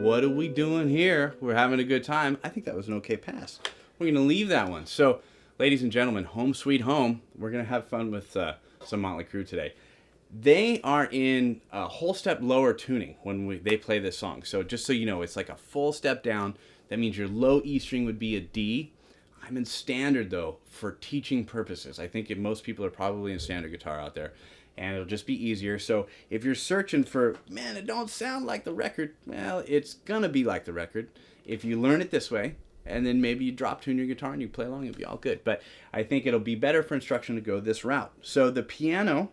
what are we doing here? We're having a good time. I think that was an okay pass. We're going to leave that one. So, ladies and gentlemen, home sweet home. We're going to have fun with some Motley Crue today. They are in a whole step lower tuning when they play this song. So just so you know, it's like a full step down. That means your low E string would be a D. I'm in standard, though, for teaching purposes. I think most people are probably in standard guitar out there, and it'll just be easier. So if you're searching for, man, it don't sound like the record, well, it's going to be like the record. If you learn it this way, and then maybe you drop tune your guitar and you play along, it'll be all good. But I think it'll be better for instruction to go this route. So the piano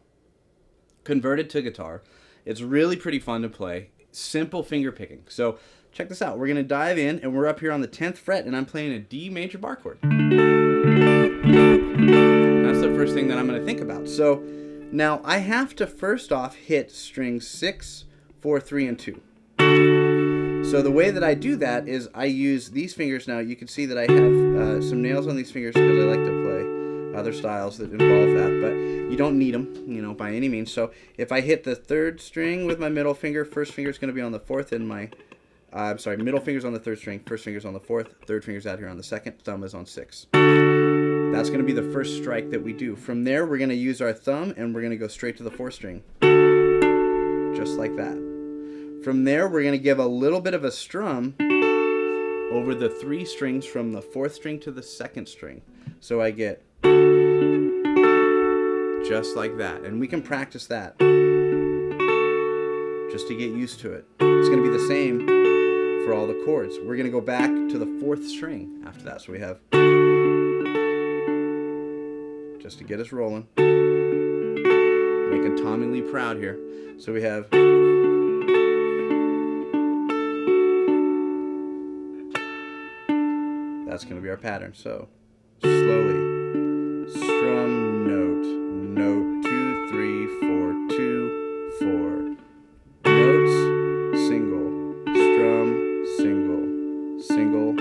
converted to guitar, it's really pretty fun to play. Simple finger picking. So check this out. We're going to dive in, and we're up here on the 10th fret, and I'm playing a D major bar chord. That's the first thing that I'm going to think about. So now I have to first off hit strings 6, 4, 3, and 2. So the way that I do that is I use these fingers. Now you can see that I have some nails on these fingers because I like to play other styles that involve that, but you don't need them, by any means. So if I hit the 3rd string with my middle finger, first finger is going to be on the 4th, and my middle finger's on the 3rd string, first finger's on the 4th, 3rd finger's out here on the 2nd, thumb is on 6. That's going to be the first strike that we do. From there, we're going to use our thumb, and we're going to go straight to the 4th string, just like that. From there, we're going to give a little bit of a strum over the 3 strings from the 4th string to the 2nd string. So I get just like that. And we can practice that just to get used to it. It's going to be the same for all the chords. We're going to go back to the 4th string after that. So we have, just to get us rolling, making Tommy Lee proud here. So we have, that's going to be our pattern. So slowly, strum, note, 2, 3, 4, 2, 4. Notes, single, strum, single, single.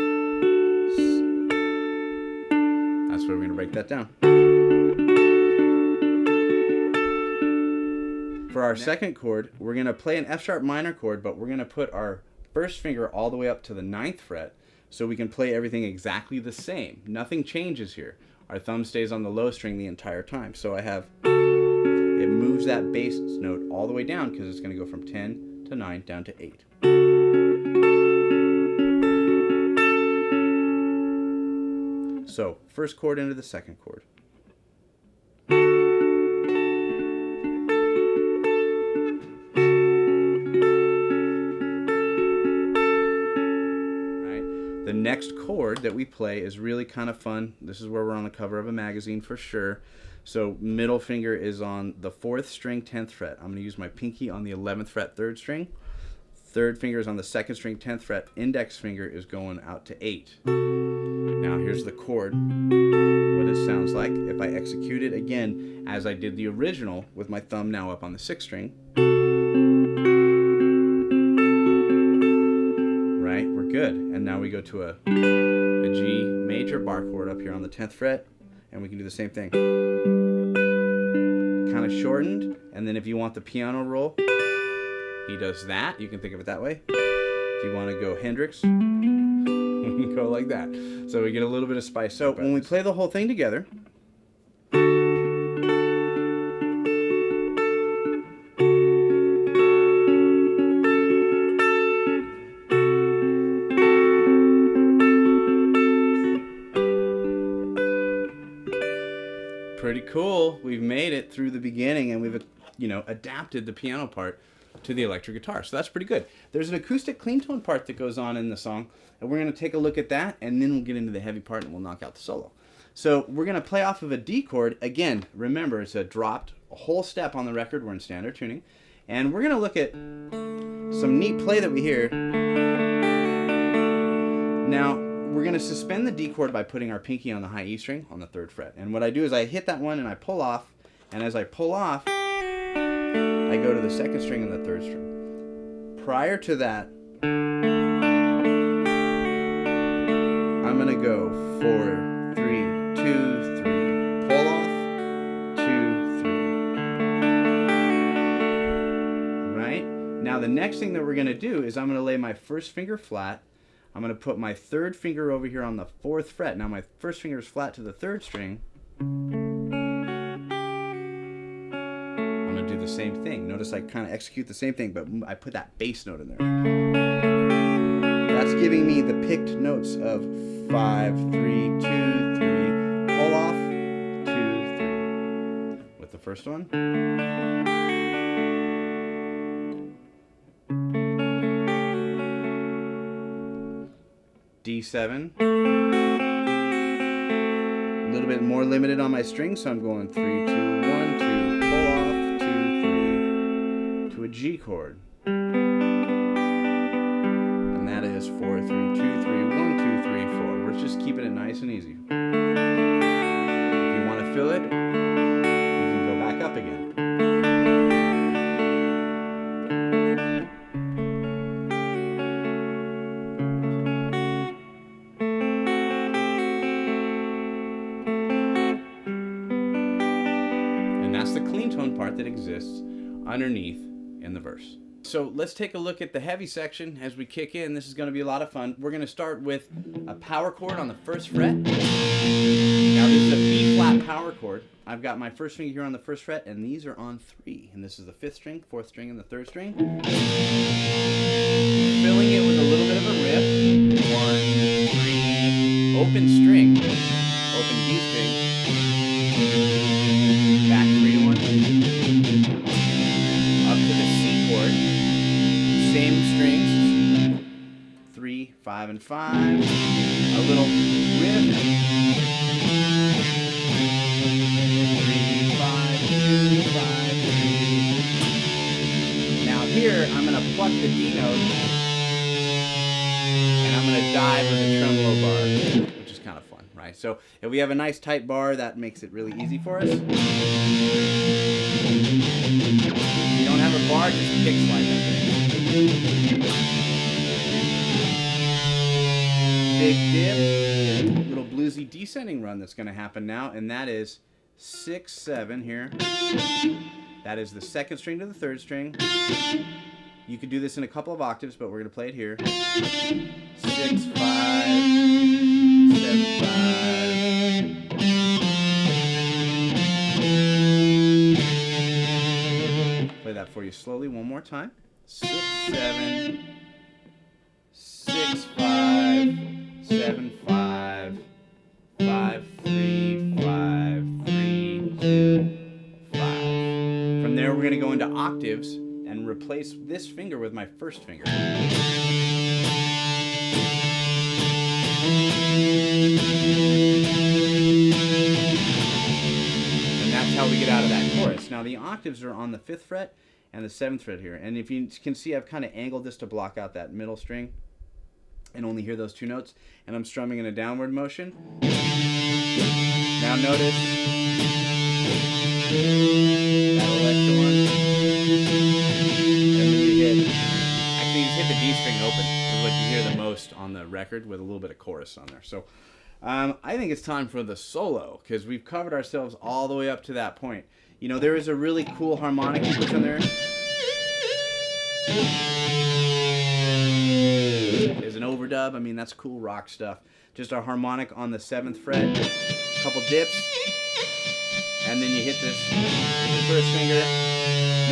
That's where we're going to break that down. For our second chord, we're going to play an F sharp minor chord, but we're going to put our first finger all the way up to the 9th fret so we can play everything exactly the same. Nothing changes here. Our thumb stays on the low string the entire time. So I have, it moves that bass note all the way down because it's going to go from 10 to 9 down to 8. So first chord into the second chord. The next chord that we play is really kind of fun. This is where we're on the cover of a magazine for sure. So middle finger is on the 4th string, 10th fret. I'm going to use my pinky on the 11th fret, 3rd string. 3rd finger is on the 2nd string, 10th fret. Index finger is going out to 8. Now here's the chord, what it sounds like. If I execute it again as I did the original with my thumb now up on the 6th string. Good. And now we go to a G major bar chord up here on the 10th fret, and we can do the same thing. Kind of shortened, and then if you want the piano roll, he does that. You can think of it that way. If you want to go Hendrix, we can go like that. So we get a little bit of spice. So when we play the whole thing together, pretty cool. We've made it through the beginning, and we've adapted the piano part to the electric guitar. So that's pretty good. There's an acoustic clean tone part that goes on in the song, and we're going to take a look at that, and then we'll get into the heavy part and we'll knock out the solo. So we're going to play off of a D chord. Again, remember, it's a dropped whole step on the record. We're in standard tuning, and we're going to look at some neat play that we hear. Now, we're going to suspend the D chord by putting our pinky on the high E string on the 3rd fret. And what I do is I hit that one and I pull off. And as I pull off, I go to the 2nd string and the 3rd string. Prior to that, I'm going to go 4, 3, 2, 3. Pull off, 2, 3. Right? Now the next thing that we're going to do is I'm going to lay my first finger flat. I'm going to put my third finger over here on the 4th fret. Now my first finger is flat to the 3rd string. I'm going to do the same thing. Notice I kind of execute the same thing, but I put that bass note in there. That's giving me the picked notes of 5, 3, 2, 3, pull off, 2, 3. With the first one. D7. A little bit more limited on my string, so I'm going 3, 2, 1, 2, pull off, 2, 3, to a G chord. And that is 4, 3, 2, 3, 1, 2, 3, 4. We're just keeping it nice and easy. If you want to fill it, you can go back up again. That's the clean tone part that exists underneath in the verse. So let's take a look at the heavy section as we kick in. This is going to be a lot of fun. We're going to start with a power chord on the 1st fret. Now this is a B flat power chord. I've got my first finger here on the 1st fret, and these are on 3. And this is the 5th string, 4th string, and the 3rd string. Filling it with a little bit of a riff. 1, 3, open string, open D string. Back 3 to 1. Up to the C chord. Same strings. 3, 5, and 5. A little riff. 3, 5, 2, 5, 3. Now here I'm going to pluck the D note and I'm going to dive with a tremolo bar, which is kind of fun, right? So if we have a nice tight bar, that makes it really easy for us. If you don't have a bar, just kick slide that thing. Big dip, little bluesy descending run that's going to happen now, and that is 6, 7 here. That is the 2nd string to the 3rd string. You could do this in a couple of octaves, but we're going to play it here. 6, 5, 7, 5. Play that for you slowly one more time. 6, 7, 6, 5, 7, 5, 5, 3, 5, 3, 2, 5. From there, we're going to go into octaves and replace this finger with my 1st finger. And that's how we get out of that chorus. Now the octaves are on the 5th fret and the 7th fret here. And if you can see, I've kind of angled this to block out that middle string and only hear those 2 notes. And I'm strumming in a downward motion. Now notice that extra one. And then you hit, actually you just hit the D string open. This is what you hear the most on the record with a little bit of chorus on there. So I think it's time for the solo, because we've covered ourselves all the way up to that point. You know, there is a really cool harmonic you put in there. There's an overdub. I mean, that's cool rock stuff. Just a harmonic on the 7th fret, a couple dips, and then you hit this with the 1st finger.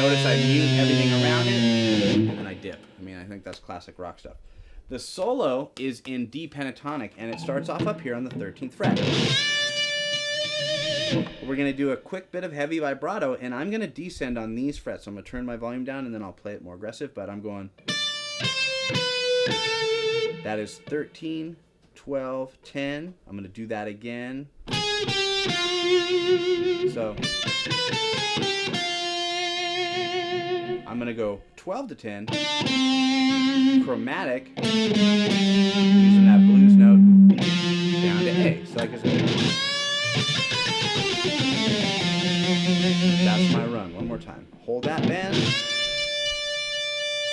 Notice I mute everything around it, and then I dip. I mean, I think that's classic rock stuff. The solo is in D pentatonic, and it starts off up here on the 13th fret. We're going to do a quick bit of heavy vibrato, and I'm going to descend on these frets. So I'm going to turn my volume down, and then I'll play it more aggressive, but I'm going... That is 13, 12, 10. I'm going to do that again. So I'm going to go 12 to 10, chromatic, using that blues note, down to A. So I can that's my run. One more time. Hold that bend.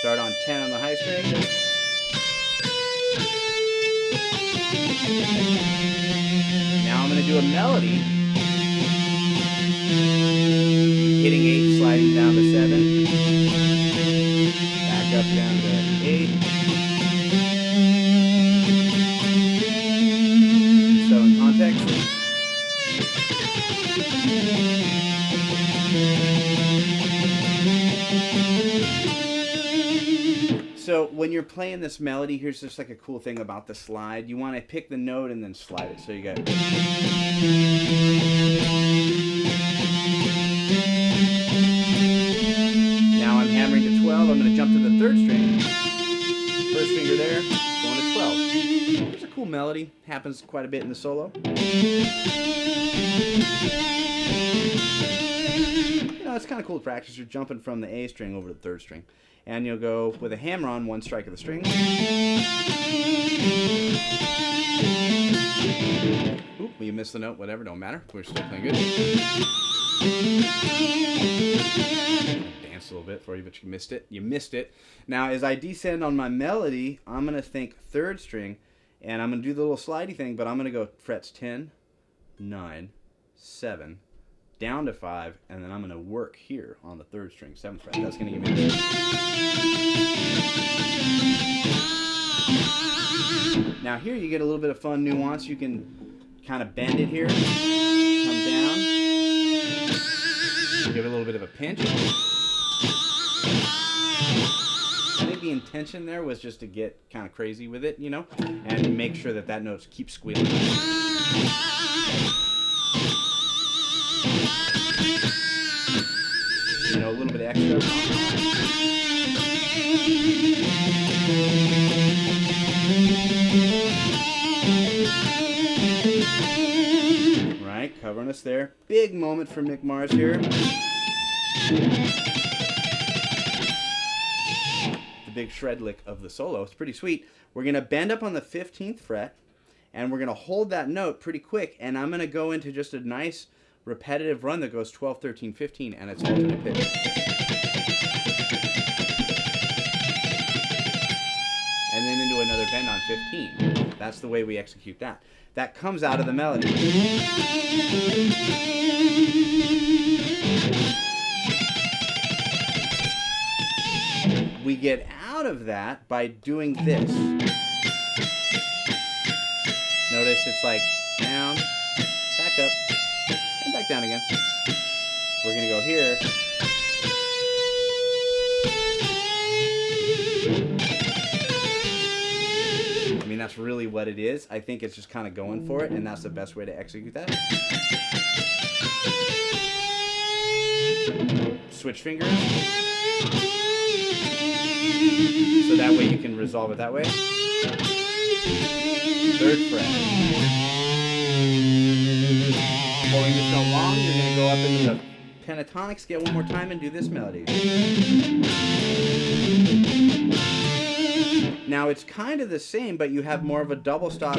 Start on 10 on the high string. Now I'm going to do a melody. Hitting 8, sliding down to 7. Back up playing this melody, here's just like a cool thing about the slide. You want to pick the note and then slide it. So you got... Now I'm hammering to 12. I'm going to jump to the 3rd string. First finger there, going to 12. There's a cool melody. Happens quite a bit in the solo. You know, it's kind of cool to practice. You're jumping from the A string over to the 3rd string. And you'll go with a hammer on one strike of the string. Oop, you missed the note, whatever, don't matter. We're still playing good. Dance a little bit for you, but you missed it. You missed it. Now, as I descend on my melody, I'm going to think 3rd string, and I'm going to do the little slidey thing, but I'm going to go frets 10, 9, 7, down to 5, and then I'm going to work here on the 3rd string, 7th fret. That's going to give me this. Now here you get a little bit of fun nuance. You can kind of bend it here, come down, give it a little bit of a pinch. I think the intention there was just to get kind of crazy with it, you know, and make sure that that note keeps squealing. You know, a little bit of extra. Right, covering us there. Big moment for Mick Mars here. The big shred lick of the solo. It's pretty sweet. We're going to bend up on the 15th fret, and we're going to hold that note pretty quick, and I'm going to go into just a nice repetitive run that goes 12, 13, 15, and it's alternate pitch. And then into another bend on 15. That's the way we execute that. That comes out of the melody. We get out of that by doing this. Notice it's like down, back up, and back down again. We're going to go here. I mean, that's really what it is. I think it's just kind of going for it, and that's the best way to execute that. Switch fingers. So that way you can resolve it that way. 3rd fret. Pulling this note long, you're going to go up into the pentatonic scale one more time and do this melody. Now it's kind of the same, but you have more of a double stop.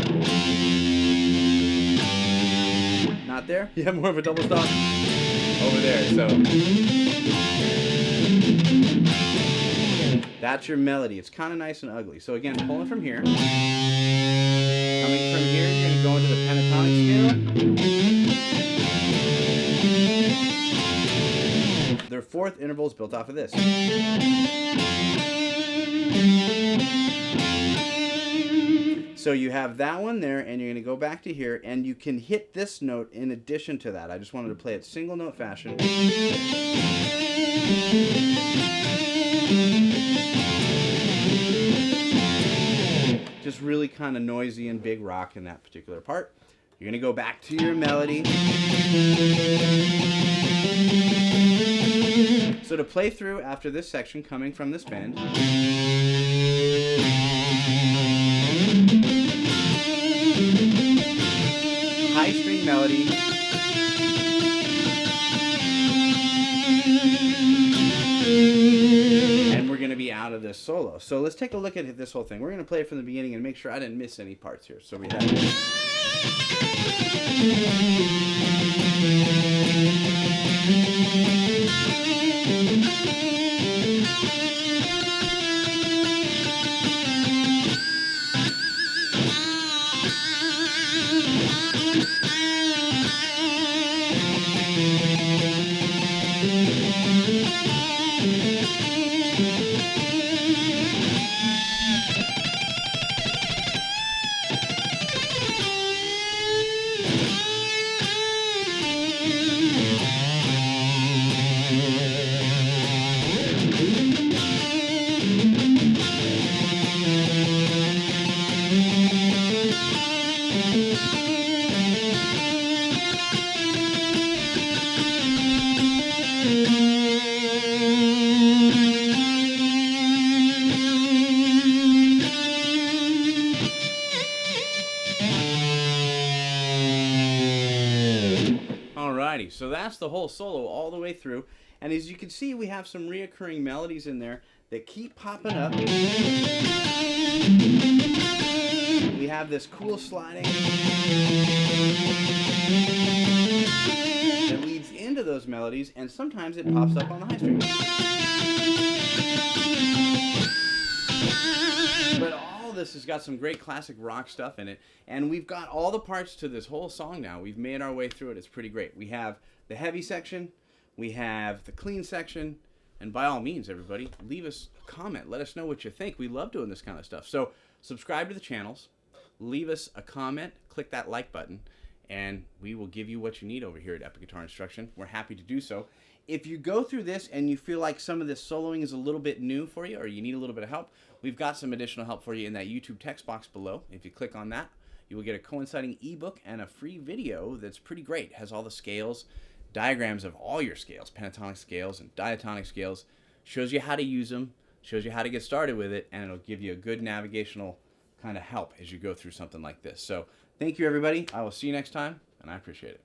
Not there? You have more of a double stop over there. So that's your melody. It's kind of nice and ugly. So again, pulling from here. Coming from here, you're going to go into the pentatonic scale. Their 4th interval is built off of this. So you have that one there, and you're going to go back to here, and you can hit this note in addition to that. I just wanted to play it single note fashion. Just really kind of noisy and big rock in that particular part. You're going to go back to your melody. So to play through after this section coming from this bend, high string melody, and we're going to be out of this solo. So let's take a look at this whole thing. We're going to play it from the beginning and make sure I didn't miss any parts here. So we have Alrighty, so that's the whole solo all the way through. And as you can see, we have some reoccurring melodies in there that keep popping up. We have this cool sliding that leads into those melodies, and sometimes it pops up on the high string. But all this has got some great classic rock stuff in it, and we've got all the parts to this whole song now. We've made our way through it. It's pretty great. We have the heavy section, we have the clean section, and by all means, everybody, leave us a comment. Let us know what you think. We love doing this kind of stuff. So subscribe to the channels, leave us a comment, click that like button, and we will give you what you need over here at Epic Guitar Instruction. We're happy to do so. If you go through this and you feel like some of this soloing is a little bit new for you, or you need a little bit of help, we've got some additional help for you in that YouTube text box below. If you click on that, you will get a coinciding ebook and a free video that's pretty great. It has all the scales, diagrams of all your scales, pentatonic scales and diatonic scales, shows you how to use them, shows you how to get started with it, and it'll give you a good navigational kind of help as you go through something like this. So thank you, everybody. I will see you next time, and I appreciate it.